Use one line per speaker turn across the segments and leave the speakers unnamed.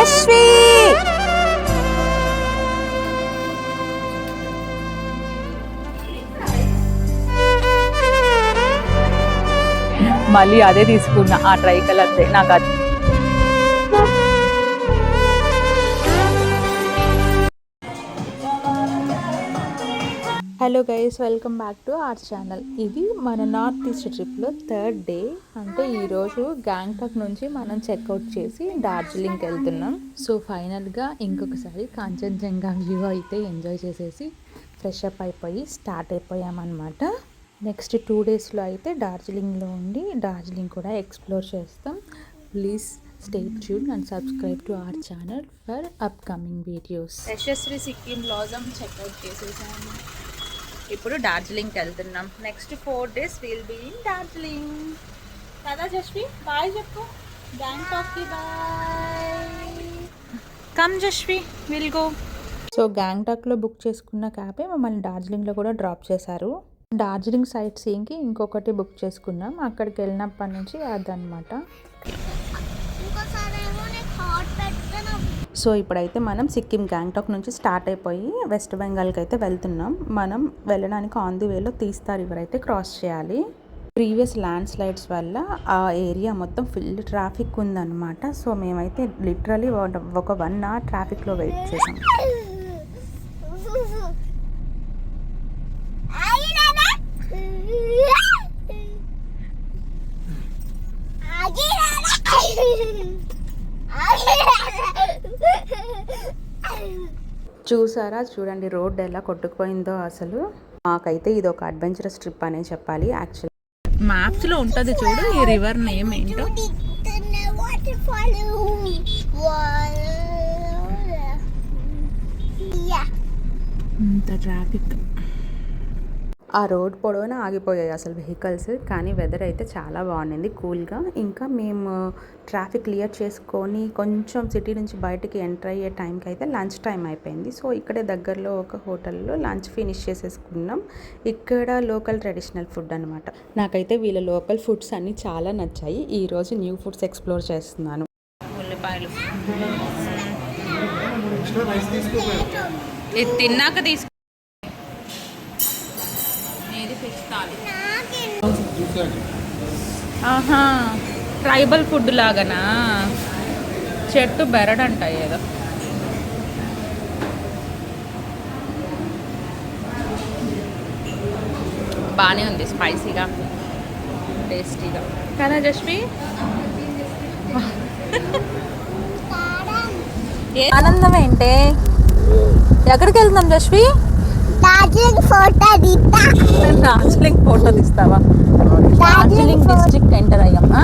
తేజస్వి మళ్ళీ అదే తీసుకున్నా, ఆ ట్రై కలర్దే నాకు అది. Hello guys, welcome back to our channel. ఇది మన నార్త్ ఈస్ట్ ట్రిప్లో థర్డ్ డే. అంటే ఈరోజు గ్యాంగ్టాక్ నుంచి మనం చెక్అవుట్ చేసి డార్జిలింగ్కి వెళ్తున్నాం. సో ఫైనల్గా ఇంకొకసారి కాంచన్జంగా వ్యూ అయితే ఎంజాయ్ చేసేసి ఫ్రెష్ అప్ అయిపోయి స్టార్ట్ అయిపోయామన్నమాట. నెక్స్ట్ 2 డేస్లో అయితే డార్జిలింగ్లో ఉండి డార్జిలింగ్ కూడా ఎక్స్ప్లోర్ చేస్తాం. Please stay tuned and subscribe to our channel for upcoming videos. Yashasvi Sikkim blossom check out చేసేసాము. ఇప్పుడు డార్జిలింగ్కి వెళ్తున్నాం. Next 4 days will be in Darjeeling కదా. జస్వి బాయ్ చెప్పు, గ్యాంగ్టాక్కి bye. Come Jasvi, will go. So గ్యాంగ్టాక్లో బుక్ చేసుకున్న క్యాబే మమ్మల్ని డార్జిలింగ్లో కూడా డ్రాప్ చేశారు. డార్జిలింగ్ సైట్ సీయింగ్కి ఇంకొకటి బుక్ చేసుకున్నాం. అక్కడికి వెళ్ళినప్పటి నుంచి అదనమాట. సో ఇప్పుడైతే మనం సిక్కిం గ్యాంగ్టాక్ నుంచి స్టార్ట్ అయిపోయి వెస్ట్ బెంగాల్కి అయితే వెళ్తున్నాం. మనం వెళ్ళడానికి ఆన్ ది వేలో తీస్తా రివర్ అయితే క్రాస్ చేయాలి. ప్రీవియస్ ల్యాండ్ స్లైడ్స్ వల్ల ఆ ఏరియా మొత్తం ఫుల్ ట్రాఫిక్ ఉందన్నమాట. సో మేమైతే లిటరలీ ఒక 1 hour ట్రాఫిక్లో వెయిట్ చేసాం. చూసారా, చూడండి రోడ్ ఎలా కొట్టుకుపోయిందో అసలు. మాకైతే ఇది ఒక అడ్వెంచరస్ ట్రిప్ అనే చెప్పాలి. యాక్చువల్లీ మ్యాప్స్లో ఉంటుంది చూడు ఈ రివర్ నేమ్ ఏంటో. ఇంత ట్రాఫిక్, ఆ రోడ్ పొడవునా ఆగిపోయాయి అసలు వెహికల్స్. కానీ వెదర్ అయితే చాలా బాగుండింది, కూల్గా. ఇంకా మేము ట్రాఫిక్ క్లియర్ చేసుకొని కొంచెం సిటీ నుంచి బయటికి ఎంటర్ అయ్యే టైంకి అయితే లంచ్ టైం అయిపోయింది. సో ఇక్కడే దగ్గరలో ఒక హోటల్లో లంచ్ ఫినిష్ చేసేసుకున్నాం. ఇక్కడ లోకల్ ట్రెడిషనల్ ఫుడ్ అనమాట. నాకైతే వీళ్ళ లోకల్ ఫుడ్స్ అన్నీ చాలా నచ్చాయి. ఈరోజు న్యూ ఫుడ్స్ ఎక్స్ప్లోర్ చేస్తున్నాను. ఉల్లిపాయలు ఇది తిన్నాక తీసుకు. ఆహా, ట్రైబల్ ఫుడ్ లాగానా? చెట్టు బెరడంట ఏదో. బాగానే ఉంది, స్పైసీగా టేస్టీగా కదా జస్వి. ఆనందం ఏంటే? ఎక్కడికి వెళ్తున్నాం జస్వి? డార్జిలింగ్ ఫోటో తీస్తావా? డార్జిలింగ్ డిస్ట్రిక్ట్ ఎంటర్ అయ్యామా?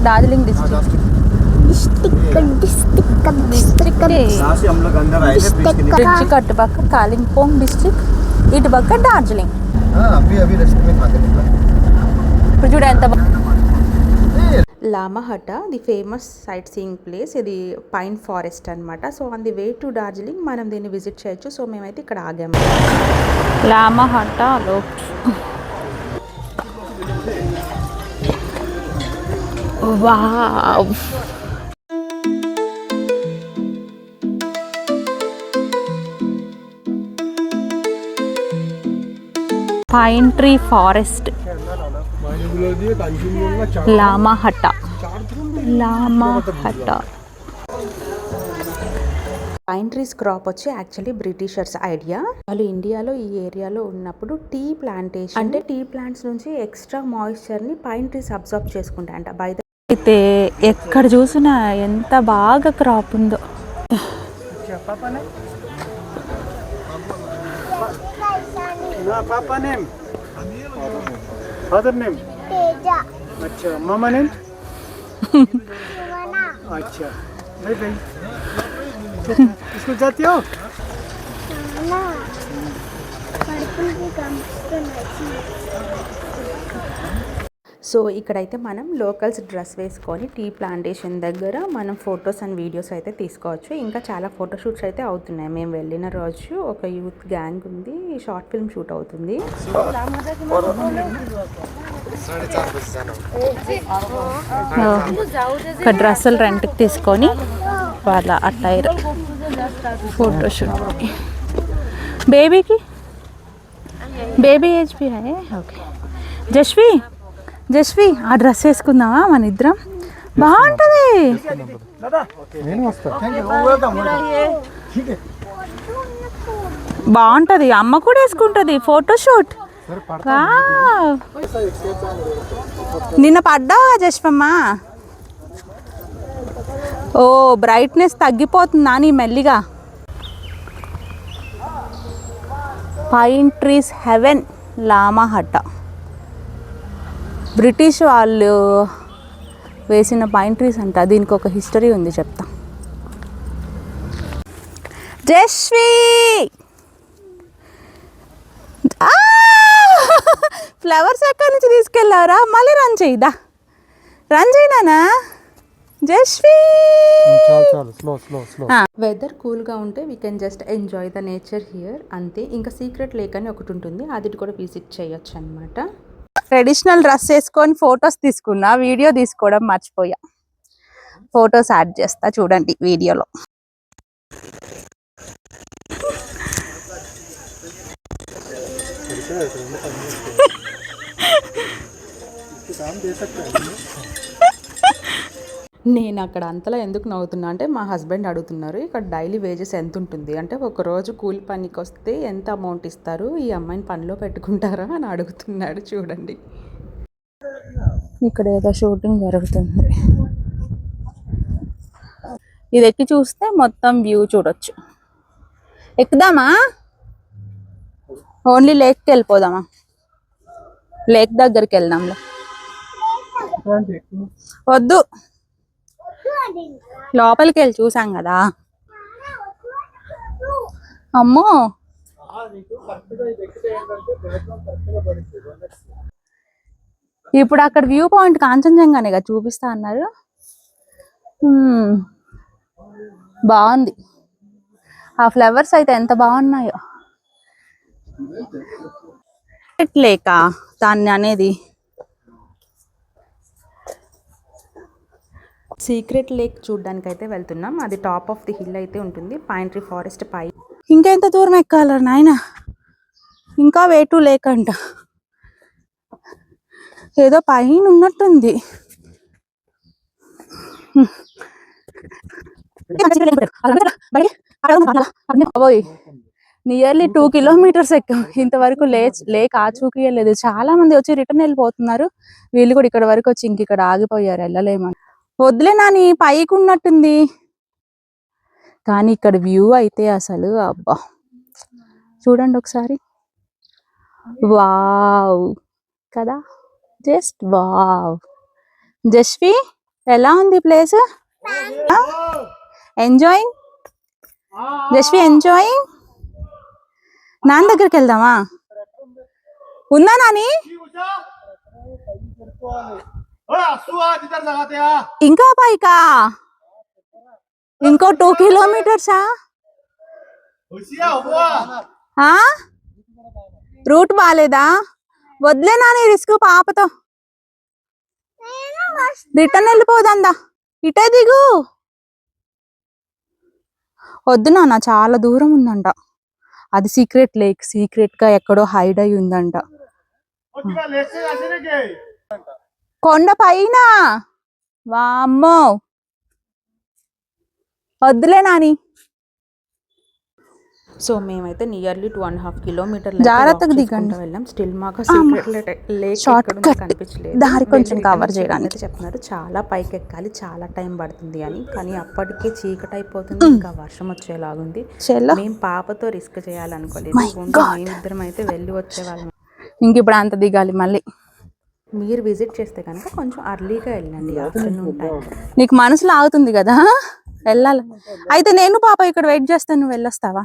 డార్జిలింగ్ డిస్ట్రిక్ట్ బ్రిడ్జ్ అటుపక్క కాలింపోంగ్ డిస్ట్రిక్ట్, ఇటు పక్క డార్జిలింగ్. ఇప్పుడు చూడ ఎంత Lamahatta, the famous sightseeing place. ఇది పైన్ ఫారెస్ట్ అనమాట. So on the way to Darjeeling మనం దీన్ని విజిట్ చేయొచ్చు. సో మేమైతే ఇక్కడ ఆగాము. లామా హటలో wow, pine tree forest. Lamahatta, Lamahatta. Pine trees crop వచ్చి యాక్చువల్లీ బ్రిటిషర్స్ ఐడియా. వాళ్ళు ఇండియాలో ఈ ఏరియాలో ఉన్నప్పుడు టీ ప్లాంటేషన్, అంటే టీ ప్లాంట్స్ నుంచి ఎక్స్ట్రా మాయిశ్చర్ని పైన్ ట్రీస్ అబ్జర్వ్ చేసుకుంటాయంట. అయితే ఎక్కడ చూసినా ఎంత బాగా క్రాప్ ఉందో.
Father name? Teja. अच्छा, mama name? अच्छा, नहीं भाई. स्कूल जाती हो?
ना. पढ़ने की काम करना चाहिए.
సో ఇక్కడైతే మనం లోకల్స్ డ్రెస్ వేసుకొని టీ ప్లాంటేషన్ దగ్గర మనం ఫొటోస్ అండ్ వీడియోస్ అయితే తీసుకోవచ్చు. ఇంకా చాలా ఫోటోషూట్స్ అయితే అవుతున్నాయి. మేము వెళ్ళిన రోజు ఒక యూత్ గ్యాంగ్ ఉంది, షార్ట్ ఫిల్మ్ షూట్ అవుతుంది. ఒక డ్రెస్సులు రెంట్కి తీసుకొని వాళ్ళ అటైర్ ఫోటోషూట్ బేబీ ఏజ్ भी है ఓకే. జస్వి ఆ డ్రెస్ వేసుకుందామా మన ఇద్దరం? బాగుంటుంది. బాగుంటుంది, అమ్మ కూడా వేసుకుంటుంది ఫోటోషూట్. నిన్న పడ్డావా జస్వమ్మ? ఓ బ్రైట్నెస్ తగ్గిపోతుందా నీ మెల్లిగా? పైన్ ట్రీస్ హెవెన్ లామా హట్ట, బ్రిటిష్ వాళ్ళు వేసిన పైన్ ట్రీస్ అంట. దీనికి ఒక హిస్టరీ ఉంది, చెప్తా. జస్వి ఫ్లవర్స్ ఎక్కడి నుంచి తీసుకెళ్ళారా? మళ్ళీ రన్ చేయిదా, రన్ చేయనా జస్వి? వెదర్ కూల్గా ఉంటే we can just enjoy the nature here అంతే. ఇంకా సీక్రెట్ లేక్ అని ఒకటి ఉంటుంది, అది కూడా విజిట్ చేయొచ్చు అనమాట. ట్రెడిషనల్ డ్రెస్ వేసుకొని ఫొటోస్ తీసుకున్నా, వీడియో తీసుకోవడం మర్చిపోయా. ఫొటోస్ యాడ్ చేస్తా చూడండి వీడియోలో. నేను అక్కడ అంతలా ఎందుకు నవ్వుతున్నా అంటే, మా హస్బెండ్ అడుగుతున్నారు ఇక్కడ డైలీ వేజెస్ ఎంత ఉంటుంది అంటే, ఒక రోజు కూలి పనికి వస్తే ఎంత అమౌంట్ ఇస్తారు, ఈ అమ్మాయిని పనిలో పెట్టుకుంటారా అని అడుగుతున్నాడు. చూడండి ఇక్కడ ఏదో షూటింగ్ జరుగుతుంది. ఇది ఎక్కి చూస్తే మొత్తం వ్యూ చూడొచ్చు. ఎక్కుదామా? ఓన్లీ లేక్కి వెళ్ళిపోదామా? లేక్ దగ్గరికి వెళ్దాంలే. వద్దు, లోపలికి వెళ్ళి చూసాం కదా. అమ్మో, ఇప్పుడు అక్కడ వ్యూ పాయింట్ కాంచనజంగానే కదా చూపిస్తా అన్నారు. బాగుంది. ఆ ఫ్లవర్స్ అయితే ఎంత బాగున్నాయో. లేక దాన్ని అనేది సీక్రెట్ లేక్ చూడడానికి అయితే వెళ్తున్నాం. అది టాప్ ఆఫ్ ది హిల్ అయితే ఉంటుంది, పైన్ ట్రీ ఫారెస్ట్ పై. ఇంకా ఎంత దూరం ఎక్కాల నాయన? ఇంకా వేటు లేక్ అంట, ఏదో పైన ఉన్నట్టుంది. నియర్లీ 2 కిలోమీటర్స్ ఎక్కాం. ఇంతవరకు లేక్ ఆచూకీయలేదు. చాలా మంది వచ్చి రిటర్న్ వెళ్ళిపోతున్నారు. వీళ్ళు కూడా ఇక్కడ వరకు వచ్చి ఇంక ఇక్కడ ఆగిపోయారు, వెళ్ళలేమని. వద్దులే నాని, పైకి ఉన్నట్టుంది. కానీ ఇక్కడ వ్యూ అయితే అసలు అబ్బా, చూడండి ఒకసారి. వావ్ కదా, జస్ట్ వావ్. జస్వి ఎలా ఉంది ప్లేస్? Enjoying Jasvi, enjoying. నాన్న దగ్గరికి వెళ్దామా? ఉందా నాని? ఇంకా పైకా? ఇంకో 2 కిలోమీటర్సా? రూట్ బాలేదా? వదిలే నాని, రిస్క్ పాపతో. రిటర్న్ వెళ్ళిపోదా, ఇటే దిగు. వద్దు నాన్న, చాలా దూరం ఉందంట. అది సీక్రెట్ లేక్, సీక్రెట్ గా ఎక్కడో హైడ్ అయి ఉందంట కొండ పైన. వామ్మో, వద్దులే నాని. సో మేమైతే నియర్లీ 2.5 కిలోమీటర్లు జాగ్రత్తగా దిగండి వెళ్ళాం. స్టిల్ మాకు సీక్రెట్ లేక్ షార్ట్ కట్ కనిపించలేదు. దారి కొంచెం కవర్ చేయడానికి చెప్తున్నారు. చాలా పైకి ఎక్కాలి, చాలా టైం పడుతుంది అని. కానీ అప్పటికే చీకటి అయిపోతుంది, ఇంకా వర్షం వచ్చేలాగుంది. మేము పాపతో రిస్క్ చేయాలనుకోలేదు. మేమిద్దరం అయితే వెళ్ళి వచ్చేవాళ్ళం. ఇంక ఇప్పుడు అంత దిగాలి మళ్ళీ. మీరు విజిట్ చేస్తే కనుక కొంచెం అర్లీగా వెళ్ళండి, ఆఫ్టర్నూన్ టైం. నీకు మనసులో ఆగుతుంది కదా వెళ్ళాలి. అయితే నేను పాప ఇక్కడ వెయిట్ చేస్తాను, నువ్వు వెళ్ళొస్తావా?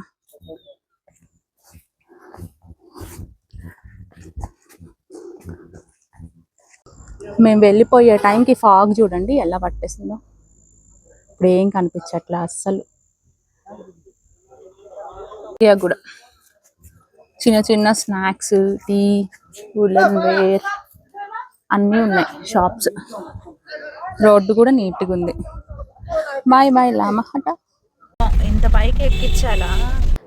మేము వెళ్ళిపోయే టైంకి ఫాగ్ చూడండి ఎలా పట్టేసిందో. ఇప్పుడు ఏం కనిపించట్లా అస్సలు. కూడా చిన్న చిన్న స్నాక్స్, టీ, ఉలెన్ వేర్ అన్నీ ఉన్నాయి షాప్స్. రోడ్డు కూడా నీట్గా ఉంది. Bye bye Lamahatta. ఇంత పైకి ఎక్కించాలా?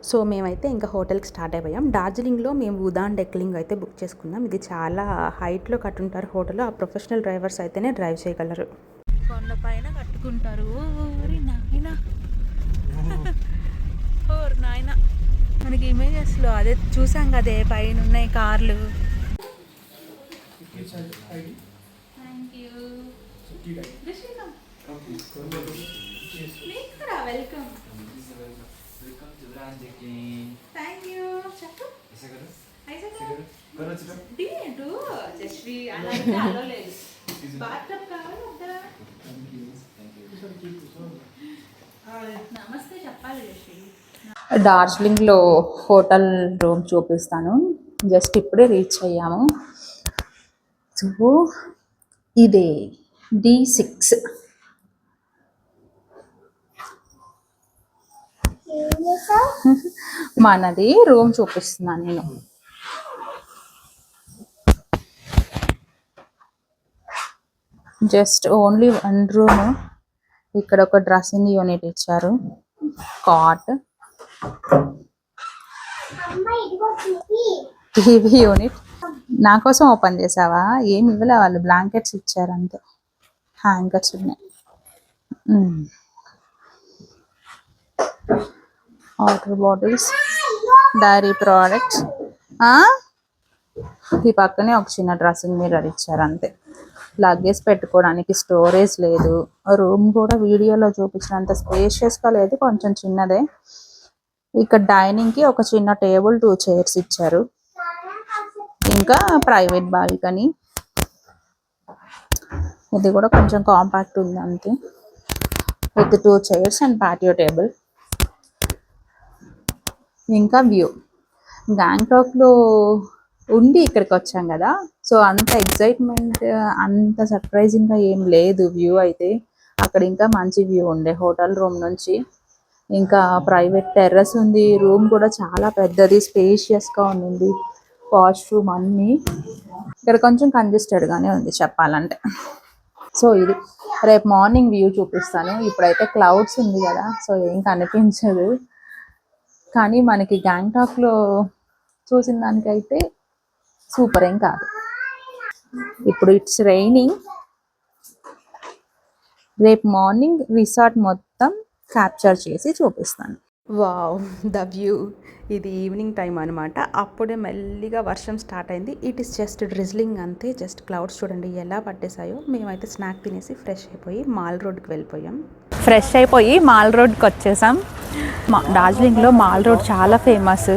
సో మేమైతే ఇంకా హోటల్కి స్టార్ట్ అయిపోయాం. డార్జిలింగ్లో మేము ఉదాన్ డెక్లింగ్ అయితే బుక్ చేసుకున్నాం. ఇది చాలా హైట్లో కట్టుంటారు హోటల్. ఆ ప్రొఫెషనల్ డ్రైవర్స్ అయితేనే డ్రైవ్ చేయగలరు. కొండ పైన కట్టుకుంటారు. ఓరి నాయన, ఓరి నాయన. మనకి ఇమేజెస్లో అదే చూసాం కదే, పైన ఉన్నాయి కార్లు. Welcome. Thank you. Chakku. Aisa karo. Dindu. Jashvi allo లేదు. Bathtub కావాలి వద్దా? నమస్తే చెప్పాలి జశ్వి. డార్జిలింగ్లో హోటల్ రూమ్ చూపిస్తాను. జస్ట్ ఇప్పుడే రీచ్ అయ్యాము. సో ఇదే D6. మనది రూమ్ చూపిస్తున్నాను నేను. Just only 1 room. ఇక్కడ ఒక డ్రెస్సింగ్ యూనిట్ ఇచ్చారు, కాట్, టీవీ యూనిట్. నా కోసం ఓపెన్ చేసావా? ఏమి ఇవ్వలే వాళ్ళు, బ్లాంకెట్స్ ఇచ్చారు అంతే, హ్యాంగర్స్ ఉన్నాయి. Water bottles, dairy products. ఈ పక్కనే ఒక చిన్న డ్రెస్సింగ్ మిర్రర్ ఇచ్చారు అంతే. లగేజ్ పెట్టుకోవడానికి స్టోరేజ్ లేదు. రూమ్ కూడా వీడియోలో చూపించినంత స్పేషియస్గా లేదు, కొంచెం చిన్నదే. ఇక్కడ డైనింగ్కి ఒక చిన్న టేబుల్, 2 చైర్స్ ఇచ్చారు. ఇంకా ప్రైవేట్ బాల్కనీ. ఇది కూడా కొంచెం కాంపాక్ట్ ఉంది అంతే, with 2 chairs and patio table. ఇంకా వ్యూ. గ్యాంగ్టాక్లో ఉండి ఇక్కడికి వచ్చాం కదా, సో అంత ఎగ్జైట్మెంట్, అంత సర్ప్రైజింగ్గా ఏం లేదు వ్యూ అయితే. అక్కడ ఇంకా మంచి వ్యూ ఉండే హోటల్ రూమ్ నుంచి. ఇంకా ప్రైవేట్ టెర్రస్ ఉంది. రూమ్ కూడా చాలా పెద్దది, స్పేషియస్గా ఉంది. వాష్రూమ్ అన్నీ. ఇక్కడ కొంచెం కంజెస్టెడ్గానే ఉంది చెప్పాలంటే. సో ఇది రేపు మార్నింగ్ వ్యూ చూపిస్తాను. ఇప్పుడైతే క్లౌడ్స్ ఉంది కదా, సో ఏం కనిపించదు. కానీ మనకి గ్యాంగ్టాక్లో చూసిన దానికైతే సూపర్ ఏం కాదు. ఇప్పుడు ఇట్స్ రైనింగ్. రేపు మార్నింగ్ రిసార్ట్ మొత్తం క్యాప్చర్ చేసి చూపిస్తాను. Wow, the view. ఇది ఈవినింగ్ టైం అనమాట. అప్పుడే మెల్లిగా వర్షం స్టార్ట్ అయింది. ఇట్ ఈస్ జస్ట్ డ్రిజ్లింగ్ అంతే. జస్ట్ క్లౌడ్స్ చూడండి ఎలా పట్టేసాయో. మేమైతే స్నాక్ తినేసి ఫ్రెష్ అయిపోయి మాల్ రోడ్కి వెళ్ళిపోయాం. ఫ్రెష్ అయిపోయి మాల్ రోడ్కి వచ్చేసాం. డార్జిలింగ్లో మాల్ రోడ్ చాలా ఫేమస్.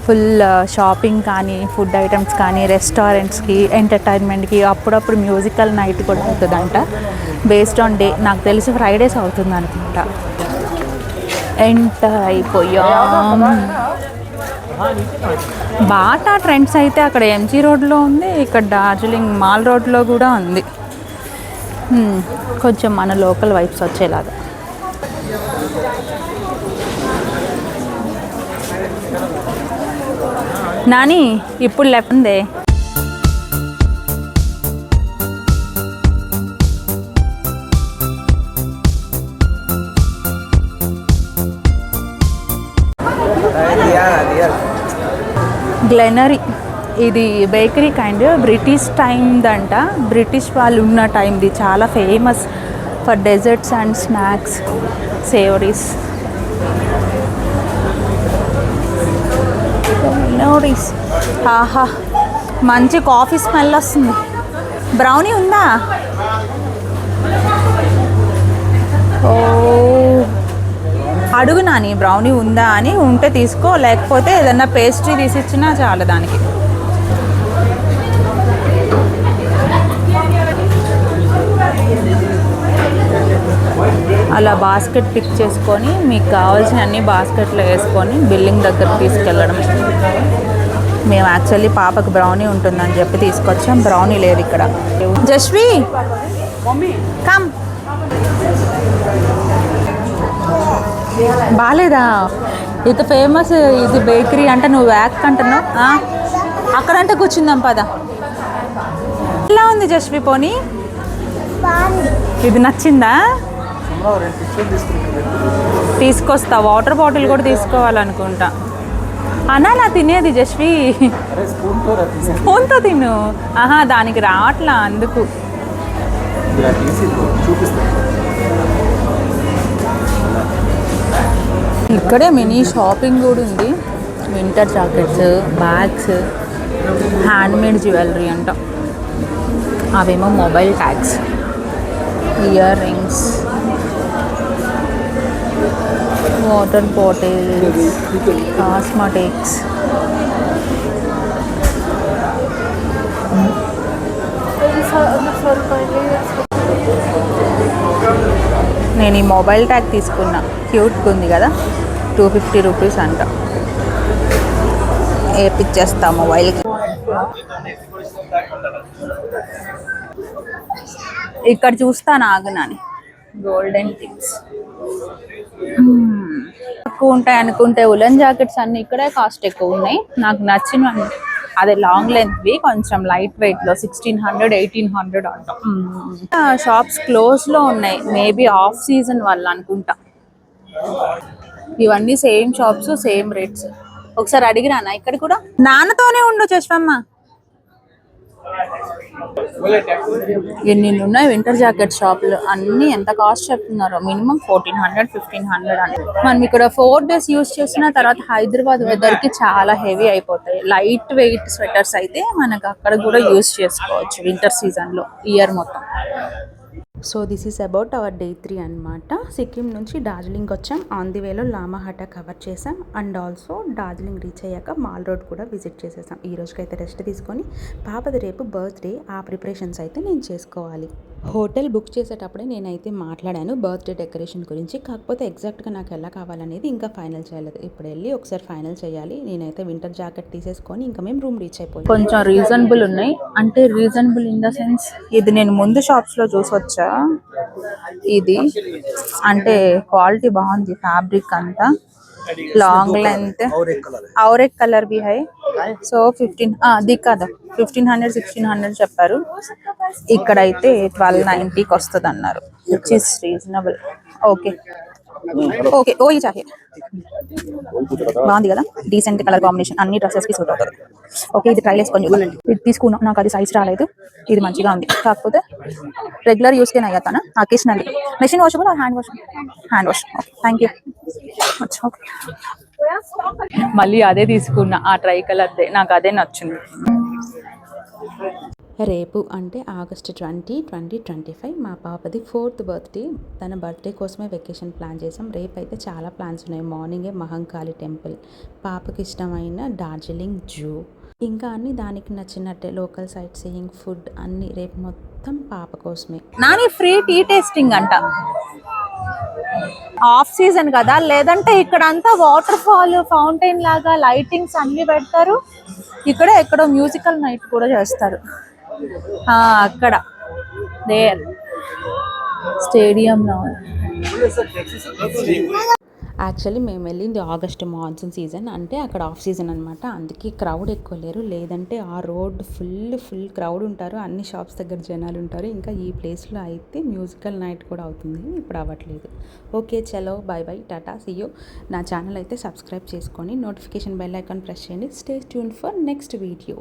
ఫుల్ షాపింగ్ కానీ, ఫుడ్ ఐటమ్స్ కానీ, రెస్టారెంట్స్కి, ఎంటర్టైన్మెంట్కి, అప్పుడప్పుడు మ్యూజికల్ నైట్ కూడా అవుతుందంట. Based on day. నాకు తెలిసి ఫ్రైడేస్ అవుతుంది అనుకుంటా. ఎంటర్ అయిపోయాం. బాటా ట్రెండ్స్ అయితే అక్కడ ఎంజీ రోడ్లో ఉంది, ఇక్కడ డార్జిలింగ్ మాల్ రోడ్లో కూడా ఉంది. కొంచెం మన లోకల్ వైబ్స్ వచ్చేలాగా. నాని ఇప్పుడు లేకుందే. గ్లెనరీ. ఇది బేకరీ కైండ్, బ్రిటిష్ టైందంట. బ్రిటిష్ వాళ్ళు ఉన్న టైంది. చాలా famous for desserts and snacks, savouries. నోరీస్. ఆహా, మంచి కాఫీ స్మెల్ వస్తుంది. బ్రౌనీ ఉందా? ఓ, అడుగు నాని బ్రౌనీ ఉందా అని. ఉంటే తీసుకో, లేకపోతే ఏదన్నా పేస్ట్రీ తీసిచ్చినా చాలు దానికి. అలా బాస్కెట్ పిక్ చేసుకొని మీకు కావాల్సిన అన్ని బాస్కెట్లో వేసుకొని బిల్లింగ్ దగ్గరకు తీసుకెళ్ళడం. మేము యాక్చువల్లీ పాపకు బ్రౌనీ ఉంటుందని చెప్పి తీసుకొచ్చాం. బ్రౌనీ లేదు ఇక్కడ. జస్వి కమ్. బాగాలేదా? ఇది ఫేమస్, ఇది బేకరీ అంటే నువ్వు వ్యాక్ అంటున్నావు. అక్కడంటే కూర్చుందాం పద. ఎలా ఉంది జస్వి పోనీ?
బాగుంది.
ఇది నచ్చిందా? తీసుకొస్తా. వాటర్ బాటిల్ కూడా తీసుకోవాలనుకుంటా. అన్నా నా తినేది జస్వి స్పూన్తో తిను. ఆహా దానికి రావట్లా అందుకు. ఇక్కడే మినీ షాపింగ్ కూడా ఉంది. Winter jackets, bags, handmade jewellery అంట. అవేమో mobile tags, ear rings, water bottles, cosmetics. నేను ఈ మొబైల్ ట్యాగ్ తీసుకున్నా. క్యూట్గా ఉంది కదా. 250 రూపీస్ అంట. వేపిచ్చేస్తా మొబైల్కి. ఇక్కడ చూస్తాను ఆగునాని. గోల్డెన్ థింగ్స్ తక్కువ ఉంటాయి అనుకుంటే ఉలెన్ జాకెట్స్ అన్ని ఇక్కడే కాస్ట్ ఎక్కువ ఉన్నాయి. నాకు నచ్చినవి అదే లాంగ్ లెంత్వి కొంచెం లైట్ వెయిట్లో 1600, 1800 అంట. షాప్స్ క్లోజ్లో ఉన్నాయి. మేబీ ఆఫ్ సీజన్ వల్ల అనుకుంటా. ఇవన్నీ సేమ్ షాప్స్, సేమ్ రేట్స్. ఒకసారి అడిగిరానా ఇక్కడ కూడా? నాన్నతోనే ఉండు చశ్వమ్మ. ఎన్ని ఉన్నాయి వింటర్ జాకెట్ షాపులు. అన్నీ ఎంత కాస్ట్ చెప్తున్నారో. మినిమం 1400, 1500 అని. మనం ఇక్కడ 4 days యూజ్ చేసిన తర్వాత హైదరాబాద్ వెదర్కి చాలా హెవీ అయిపోతాయి. లైట్ వెయిట్ స్వెటర్స్ అయితే మనకు అక్కడ కూడా యూజ్ చేసుకోవచ్చు వింటర్ సీజన్లో ఇయర్ మొత్తం. So this is about our day 3 అనమాట. సిక్కిం నుంచి డార్జిలింగ్ వచ్చాం. ఆన్ ది వేలో లామాహట కవర్ చేసాం. అండ్ ఆల్సో డార్జిలింగ్ రీచ్ అయ్యాక మాల్ రోడ్ కూడా విజిట్ చేసేసాం. ఈ రోజుకైతే రెస్ట్ తీసుకొని పాపది రేపు బర్త్డే, ఆ ప్రిపరేషన్స్ అయితే నేను చేసుకోవాలి. హోటల్ బుక్ చేసేటప్పుడే నేనైతే మాట్లాడాను బర్త్డే డెకరేషన్ గురించి. కాకపోతే ఎగ్జాక్ట్గా నాకు ఎలా కావాలనేది ఇంకా ఫైనల్ చేయలేదు. ఇప్పుడు వెళ్ళి ఒకసారి ఫైనల్ చేయాలి. నేనైతే వింటర్ జాకెట్ తీసేసుకొని ఇంకా మేము రూమ్ రీచ్ అయిపోయాం. కొంచెం రీజనబుల్ ఉన్నాయి. అంటే రీజనబుల్ ఇన్ ద సెన్స్ ఇది నేను ముందు షాప్స్లో చూసొచ్చా. ఇది అంటే క్వాలిటీ బాగుంది. ఫ్యాబ్రిక్ అంతా లాంగ్ లెంత్ और एक कलर भी है. సో 1500, 1600 చెప్పారు. ఇక్కడైతే 1290కి వస్తుంది అన్నారు. Which is reasonable. Okay okay ఓ ఈ చాహే బాగుంది కదా. Decent colour combination. అన్ని డ్రెస్సెస్కి సూట్ అవుతుంది. ఓకే ఇది ట్రై చేసుకొని ఇది తీసుకున్నాం. నాకు అది సైజ్ రాలేదు. ఇది మంచిగా ఉంది. కాకపోతే రెగ్యులర్ యూస్కే అయ్యాతానా occasional. Machine washable or hand wash? Hand wash. Okay thank you. Okay మళ్ళీ అదే తీసుకున్నా. ఆ ట్రై కలర్దే నాకు అదే నచ్చింది. రేపు అంటే ఆగస్ట్ 20, 2025 మా పాపది 4th బర్త్డే. తన బర్త్డే కోసమే వెకేషన్ ప్లాన్ చేసాం. రేపు అయితే చాలా ప్లాన్స్ ఉన్నాయి. మార్నింగే మహంకాళి టెంపుల్, పాపకి ఇష్టమైన డార్జిలింగ్ జూ, ఇంకా అన్ని దానికి నచ్చినట్టే లోకల్ సైట్ సీయింగ్, ఫుడ్ అన్ని రేపు మొత్తం పాప కోసమే. నాని ఫ్రీ టీ టేస్టింగ్ అంట. ఆఫ్ సీజన్ కదా, లేదంటే ఇక్కడ అంతా వాటర్ ఫాల్, ఫౌంటైన్ లాగా లైటింగ్స్ అన్ని పెడతారు. ఇక్కడ ఎక్కడో మ్యూజికల్ నైట్ కూడా చేస్తారు. అక్కడ దేర్ స్టేడియంలో. యాక్చువల్లీ మేము వెళ్ళింది ఆగస్ట్ మాన్సూన్ సీజన్, అంటే అక్కడ ఆఫ్ సీజన్ అనమాట. అందుకే క్రౌడ్ ఎక్కువ లేరు. లేదంటే ఆ రోడ్ ఫుల్ క్రౌడ్ ఉంటారు. అన్ని షాప్స్ దగ్గర జనాలు ఉంటారు. ఇంకా ఈ ప్లేస్లో అయితే మ్యూజికల్ నైట్ కూడా అవుతుంది. ఇప్పుడు అవ్వట్లేదు. ఓకే చలో bye bye tata see you. నా ఛానల్ అయితే సబ్స్క్రైబ్ చేసుకొని నోటిఫికేషన్ బెల్ ఐకాన్ ప్రెస్ చేయండి. Stay tune for next video.